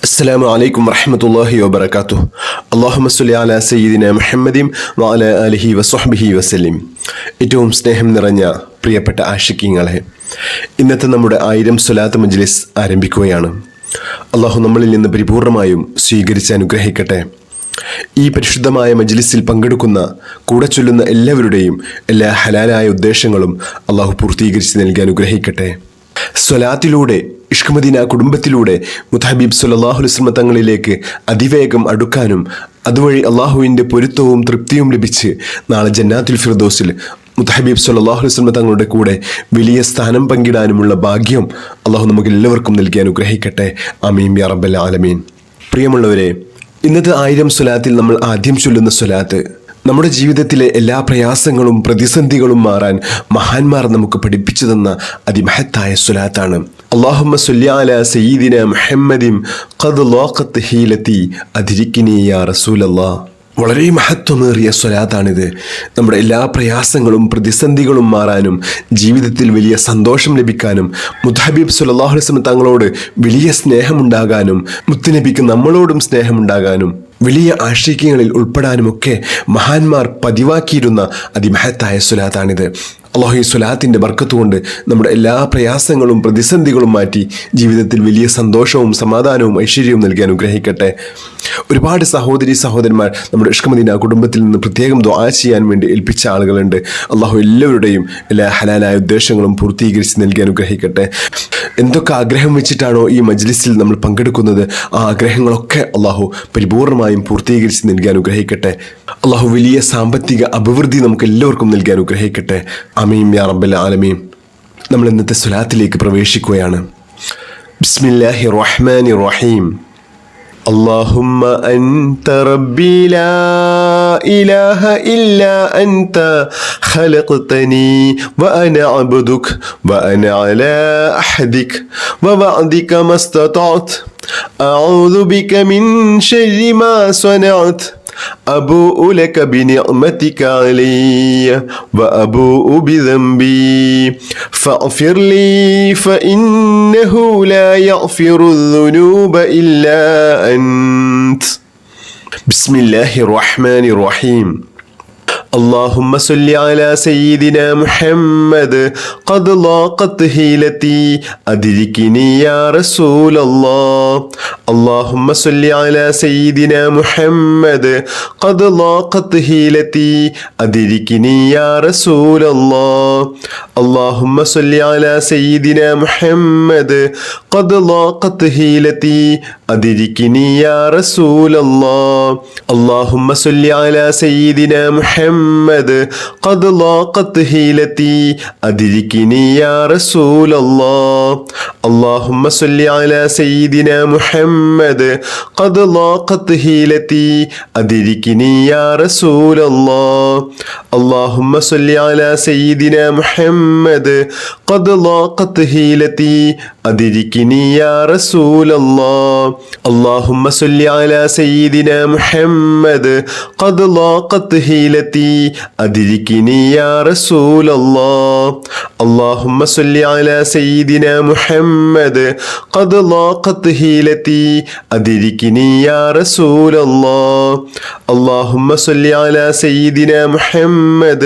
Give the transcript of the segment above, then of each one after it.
അസ്സലാമു അലൈക്കും വറഹ്മത്തുള്ളാഹി വബറകാതുഹു. അല്ലാഹുമ്മ സ്വല്ലി അലാ സയ്യിദിന മുഹമ്മദിൻ വഅലാ ആലിഹി വസ്വഹ്ബിഹി വസല്ലം. ഏറ്റവും സ്നേഹം നിറഞ്ഞ പ്രിയപ്പെട്ട ആശിഖീങ്ങളെ, ഇന്നത്തെ നമ്മുടെ 1000 സ്വലാത്ത് മജ്ലിസ് ആരംഭിക്കുകയാണ്. അള്ളാഹു നമ്മളിൽ നിന്ന് പരിപൂർണമായും സ്വീകരിച്ച് അനുഗ്രഹിക്കട്ടെ. ഈ പരിശുദ്ധമായ മജ്ലിസിൽ പങ്കെടുക്കുന്ന, കൂടെ ചൊല്ലുന്ന എല്ലാവരുടെയും എല്ലാ ഹലാലായ ഉദ്ദേശങ്ങളും അള്ളാഹു പൂർത്തീകരിച്ച് നൽകി അനുഗ്രഹിക്കട്ടെ. സ്വലാത്തിലൂടെ, ഇഷ്ക് മദീന കുടുംബത്തിലൂടെ മുത്തഹബീബ് സ്വല്ലല്ലാഹു അലൈഹി വസല്ലം തങ്ങളിലേക്ക് അതിവേഗം അടുക്കാനും അതുവഴി അള്ളാഹുവിൻ്റെ പൊരുത്തവും തൃപ്തിയും ലഭിച്ച് നാളെ ജന്നാത്തുൽ ഫിർദൗസിൽ മുത്തഹബീബ് സ്വല്ലല്ലാഹു അലൈഹി വസല്ലം തങ്ങളുടെ കൂടെ വലിയ സ്ഥാനം പങ്കിടാനുമുള്ള ഭാഗ്യം അള്ളാഹു നമുക്ക് എല്ലാവർക്കും നൽകി അനുഗ്രഹിക്കട്ടെ. ആമീൻ യാ റബ്ബൽ ആലമീൻ. പ്രിയമുള്ളവരെ, ഇന്നത്തെ 1000 സ്വലാത്തിൽ നമ്മൾ ആദ്യം ചൊല്ലുന്ന സ്വലാത്ത് നമ്മുടെ ജീവിതത്തിലെ എല്ലാ പ്രയാസങ്ങളും പ്രതിസന്ധികളും മാറാൻ മഹാന്മാർ നമുക്ക് പഠിപ്പിച്ചു തന്ന അതിമഹത്തായ സ്വലാത്താണ്. അല്ലാഹുമ്മ സ്വല്ലി അലാ സയ്യിദിന മുഹമ്മദിൻ ഖദ് ളാഖത് ഹീലതി അദ്രിക്നി യാ റസൂലല്ലാഹ്. വളരെ മഹത്വമേറിയ സ്വലാത്താണിത്. നമ്മുടെ എല്ലാ പ്രയാസങ്ങളും പ്രതിസന്ധികളും മാറാനും ജീവിതത്തിൽ വലിയ സന്തോഷം ലഭിക്കാനും മുത്തഹബീബ് സ്വല്ലല്ലാഹു അലൈഹി വസല്ലം തങ്ങളോട് വലിയ സ്നേഹമുണ്ടാകാനും മുത്തുനബിക്ക് നമ്മളോടും സ്നേഹമുണ്ടാകാനും വലിയ ആശിഖ്യങ്ങളിൽ ഉൾപ്പെടാനുമൊക്കെ മഹാന്മാർ പതിവാക്കിയിരുന്ന അതിമഹത്തായ സ്വലാത്താണിത്. അല്ലാഹു ഈ സ്വലാത്തിൻ്റെ ബർക്കത്ത് കൊണ്ട് നമ്മുടെ എല്ലാ പ്രയാസങ്ങളും പ്രതിസന്ധികളും മാറ്റി ജീവിതത്തിൽ വലിയ സന്തോഷവും സമാധാനവും ഐശ്വര്യവും നൽകി അനുഗ്രഹിക്കട്ടെ. ഒരുപാട് സഹോദരി സഹോദരന്മാർ നമ്മുടെ ഇഷ്ക് മദീന കുടുംബത്തിൽ നിന്ന് പ്രത്യേകം ദുആ ചെയ്യാൻ വേണ്ടി ഏൽപ്പിച്ച ആളുകളുണ്ട്. അല്ലാഹു എല്ലാവരുടെയും എല്ലാ ഹലാലായ ഉദ്ദേശങ്ങളും പൂർത്തീകരിച്ച് നൽകി അനുഗ്രഹിക്കട്ടെ. എന്തൊക്കെ ആഗ്രഹം വെച്ചിട്ടാണോ ഈ മജ്ലിസിൽ നമ്മൾ പങ്കെടുക്കുന്നത്, ആ ആഗ്രഹങ്ങളൊക്കെ അല്ലാഹു പരിപൂർണമായും പൂർത്തീകരിച്ച് നൽകി അനുഗ്രഹിക്കട്ടെ. അല്ലാഹു വലിയ സാമ്പത്തിക അഭിവൃദ്ധി നമുക്ക് എല്ലാവർക്കും നൽകി അനുഗ്രഹിക്കട്ടെ. ആമീൻ യാ റബ്ബൽ ആലമീൻ. നമ്മൾ ഇന്നത്തെ സ്വലാത്തിലേക്ക് പ്രവേശിക്കുകയാണ്. ബിസ്മില്ലാഹിർ റഹ്മാനിർ റഹീം. اللهم أنت ربي لا إله إلا أنت خلقتني وأنا عبدك وأنا على عهدك ووعدك ما استطعت أعوذ بك من شر ما صنعت أبوء لك بنعمتك علي وأبوء بذنبي فاغفر لي فإنه لا يغفر الذنوب إلا أنت. بسم الله الرحمن الرحيم. اللهم صل على سيدنا محمد قد ضاقت هيلتي أدركني يا رسول الله. اللهم صل على سيدنا محمد قد ضاقت هيلتي أدركني يا رسول الله. اللهم صل على سيدنا محمد قد ضاقت هيلتي أدركني يا رسول الله. اللهم صل على سيدنا محمد قد ضاقت هيلتي أدركني يا رسول الله. اللهم صل على سيدنا محمد قد ضاقت هيلتي أدركني يا رسول الله. اللهم صل على سيدنا محمد قد ضاقت هيلتي أدركني يا رسول الله. اللهم صل على سيدنا محمد قد ضاقت هيلتي أدركني يا رسول الله. اللهم صل على سيدنا محمد قد ضاقت هيلتي أدركني يا رسول الله. اللهم صل على سيدنا محمد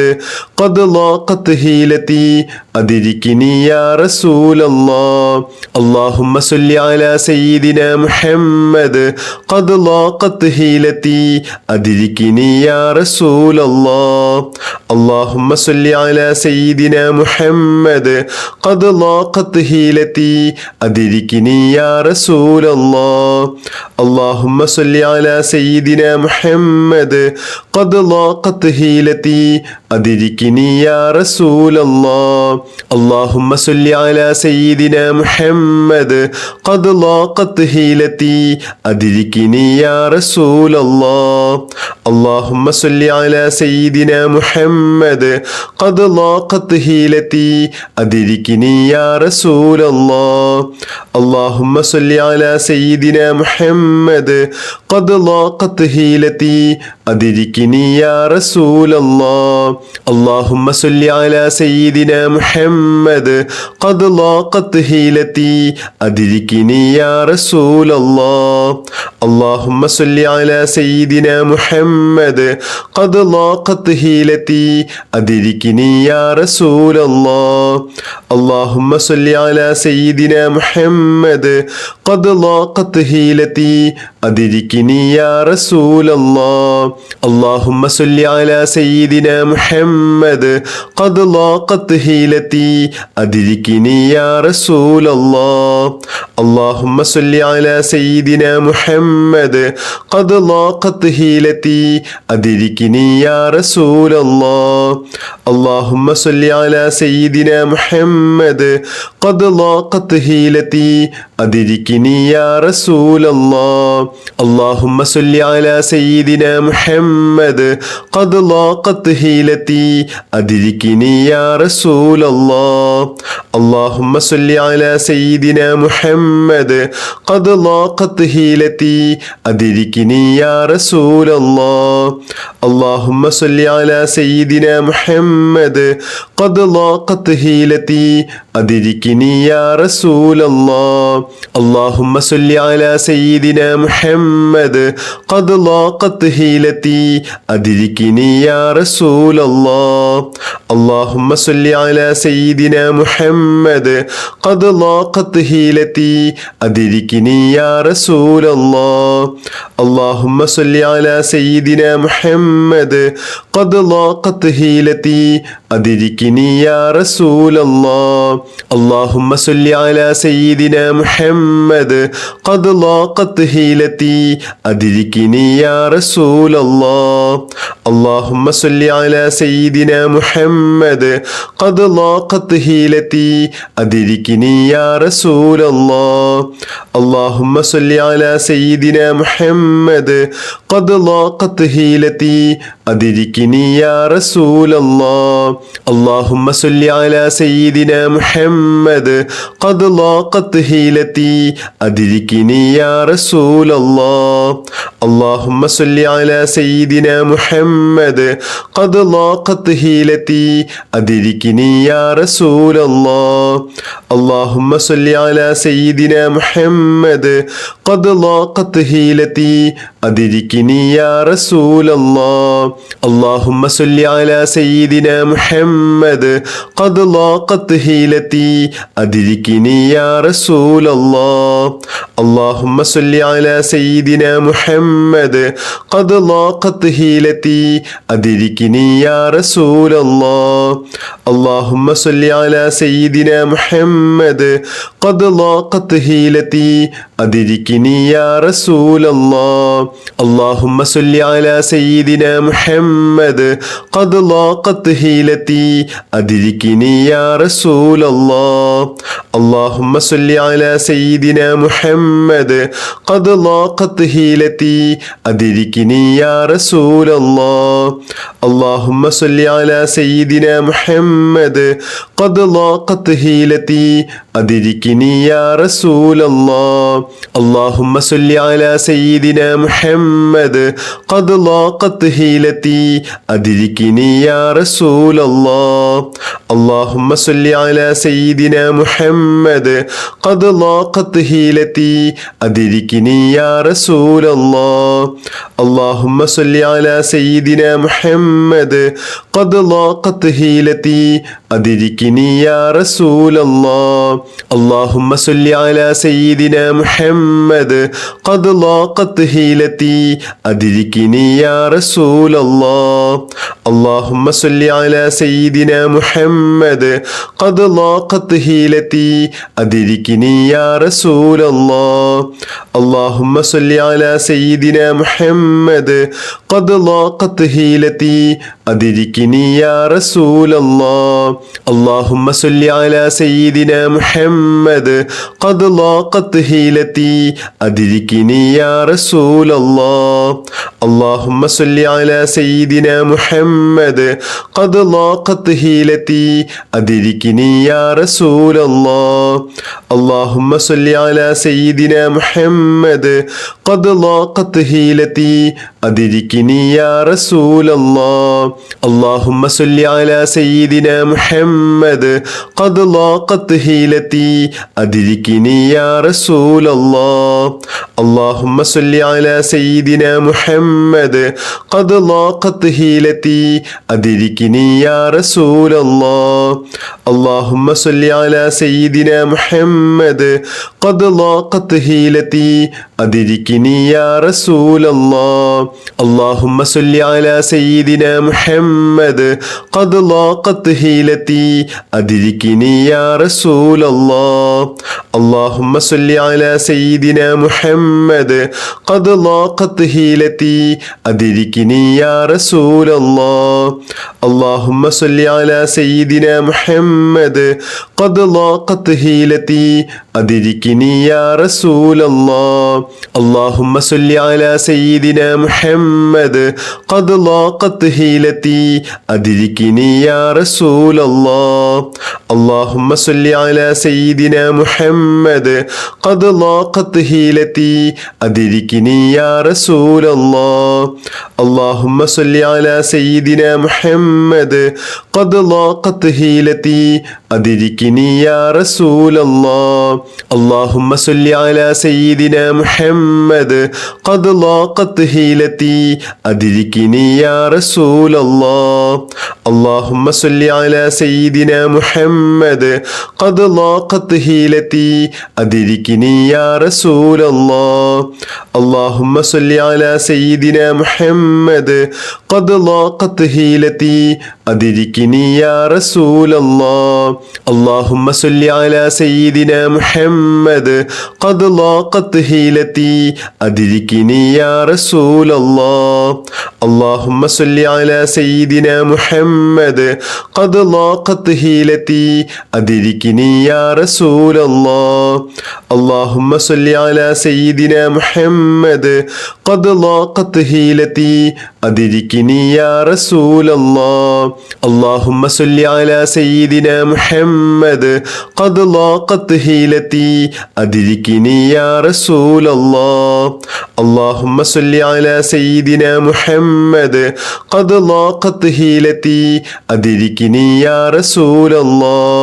قد ضاقت هيلتي أدركني يا رسول الله. اللهم صل على سيدنا محمد قد ضاقت هيلتي أدركني يا رسول الله. اللهم صل على سيدنا محمد قد ضاقت هيلتي أدركني يا رسول الله. اللهم صل على سيدنا محمد قد ضاقت هيلتي أدركني يا رسول الله. اللهم صل على سيدنا محمد قد ضاقت هيلتي أدركني يا رسول الله. اللهم صل على سيدنا محمد قد ضاقت هيلتي أدركني يا رسول الله. اللهم صل على سيدنا محمد قد ضاقت هيلتي أدركني يا رسول الله. اللهم صل على سيدنا محمد قد ضاقت حيلتي أدركني يا رسول الله اللهم صل على سيدنا محمد قد ضاقت حيلتي أدركني يا رسول الله اللهم صل على سيدنا محمد قد ضاقت حيلتي أدركني يا رسول الله اللهم صل على سيدنا محمد قد ضاقت حيلتي أدركني يا رسول الله اللهم صل على سيدنا محمد قد ضاقت حيلتي أدركني يا رسول الله اللهم صل على سيدنا محمد قد ضاقت حيلتي أدركني يا رسول الله اللهم صل على سيدنا محمد قد ضاقت حيلتي أدركني يا رسول الله اللهم صل على سيدنا محمد قد ضاقت حيلتي أدركني يا رسول الله اللهم صل على سيدنا محمد قد ضاقت حيلتي أدركني يا رسول الله اللهم صل على سيدنا محمد قد ضاقت حيلتي أدركني يا رسول الله اللهم صل على سيدنا محمد قد ضاقت حيلتي أدركني يا رسول الله اللهم صل على سيدنا محمد قد ضاقت حيلتي أدركني يا رسول الله اللهم صل على سيدنا محمد قد ضاقت حيلتي أدركني يا رسول الله اللهم صل على سيدنا محمد قد ضاقت حيلتي أدركني يا رسول الله اللهم صل على سيدنا محمد قد ضاقت حيلتي أدركني يا رسول الله اللهم صل على سيدنا محمد قد ضاقت حيلتي أدركني يا رسول الله اللهم صل على سيدنا محمد قد ضاقت حيلتي أدركني يا رسول الله اللهم صل على سيدنا محمد قد ضاقت حيلتي أدركني يا رسول الله اللهم صل على سيدنا محمد قد ضاقت حيلتي أدركني يا رسول الله اللهم صل على سيدنا محمد قد ضاقت حيلتي أدركني يا رسول الله اللهم صل على سيدنا محمد قد ضاقت حيلتي أدركني يا رسول الله اللهم صل على سيدنا محمد قد ضاقت حيلتي أدركني يا رسول الله اللهم صل على سيدنا محمد قد ضاقت حيلتي أدركني يا رسول الله اللهم صل على سيدنا محمد قد ضاقت حيلتي أدركني يا رسول الله اللهم صل على سيدنا محمد قد ضاقت حيلتي أدركني يا رسول الله اللهم صل على سيدنا محمد قد ضاقت حيلتي أدركني يا رسول الله اللهم صل على سيدنا محمد قد ضاقت حيلتي أدركني يا رسول الله اللهم صل على سيدنا محمد قد ضاقت حيلتي أدركني يا رسول الله اللهم صل على سيدنا محمد قد ضاقت حيلتي أدركني يا رسول الله اللهم صل على سيدنا محمد قد ضاقت حيلتي أدركني يا رسول الله اللهم صل على سيدنا محمد قد ضاقت حيلتي أدركني يا رسول الله اللهم صل على سيدنا محمد قد ضاقت حيلتي أدركني يا رسول الله اللهم صل على سيدنا محمد قد ضاقت حيلتي أدركني يا رسول الله اللهم صل على سيدنا محمد قد ضاقت حيلتي أدركني يا رسول الله اللهم صل على سيدنا محمد قد ضاقت حيلتي أدركني يا رسول الله اللهم صل على سيدنا محمد قد ضاقت حيلتي أدركني يا رسول الله اللهم صل على سيدنا محمد قد ضاقت حيلتي أدركني يا رسول الله اللهم صل على سيدنا محمد قد ضاقت حيلتي أدركني يا رسول الله اللهم صل على سيدنا محمد قد ضاقت حيلتي أدركني يا رسول الله اللهم صل على سيدنا محمد قد ضاقت حيلتي أدركني يا رسول الله اللهم صل على سيدنا محمد قد ضاقت حيلتي أدركني يا رسول الله اللهم صل على سيدنا محمد قد ضاقت حيلتي أدركني يا رسول الله اللهم صل على سيدنا محمد قد ضاقت حيلتي أدركني يا رسول الله اللهم صل على سيدنا محمد قد ضاقت حيلتي أدركني يا رسول الله اللهم صل على سيدنا محمد قد ضاقت حيلتي أدركني يا رسول الله اللهم صل على سيدنا محمد قد ضاقت حيلتي أدركني يا رسول الله اللهم صل على سيدنا محمد قد ضاقت حيلتي أدركني يا رسول الله اللهم صل على سيدنا محمد قد ضاقت حيلتي أدركني يا رسول الله اللهم صل على سيدنا محمد قد ضاقت حيلتي أدركني يا رسول الله اللهم صل على سيدنا محمد قد ضاقت حيلتي أدركني يا رسول الله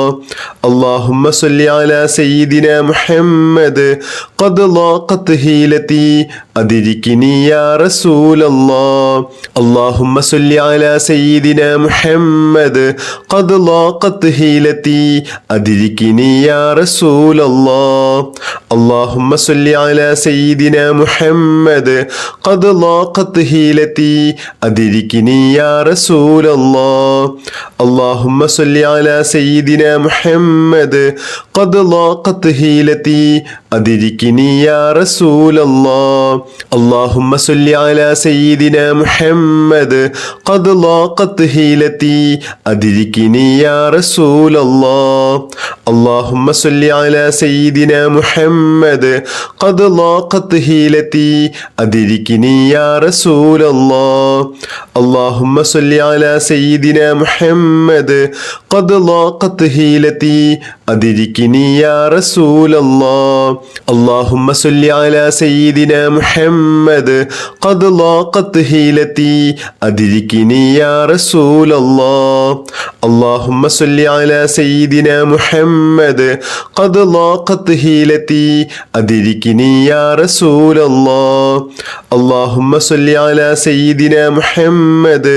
اللهم صل على سيدنا محمد قد ضاقت حيلتي أدركني يا رسول الله اللهم صل على سيدنا محمد قد ضاقت حيلتي أدركني يا رسول الله اللهم صل على سيدنا محمد قد ضاقت حيلتي أدركني يا رسول الله اللهم صل على سيدنا محمد قد ضاقت حيلتي أدركني يا رسول الله اللهم صل على سيدنا محمد قد ضاقت حيلتي أدركني يا رسول الله اللهم صل على سيدنا محمد قد ضاقت حيلتي أدركني يا رسول الله اللهم صل على سيدنا محمد قد ضاقت حيلتي أدركني يا رسول الله اللهم صل على سيدنا محمد قد ضاقت حيلتي أدركني يا رسول الله اللهم صل على سيدنا محمد قد ضاقت حيلتي أدركني يا رسول الله اللهم صل على سيدنا محمد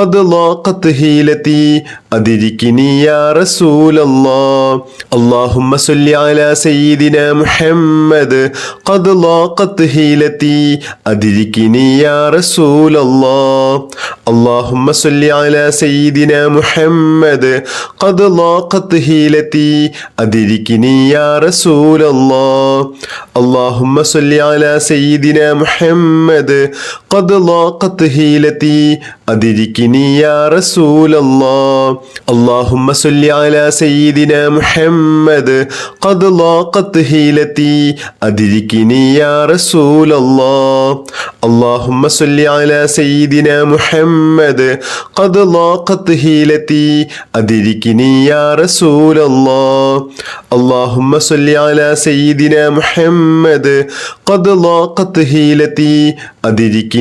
قد ضاقت حيلتي أدركني يا رسول الله اللهم صل على سيدنا محمد قد ضاقت حيلتي أدركني يا رسول الله اللهم صل على سيدنا محمد قد ضاقت حيلتي أدركني يا رسول الله اللهم صل على سيدنا محمد قد ضاقت حيلتي أدركني يا رسول الله اللهم صل على سيدنا محمد قد ضاقت حيلتي أدركني يا رسول الله اللهم صل على سيدنا محمد قد ضاقت حيلتي أدركني يا رسول الله اللهم صل على سيدنا محمد قد ضاقت حيلتي أدركني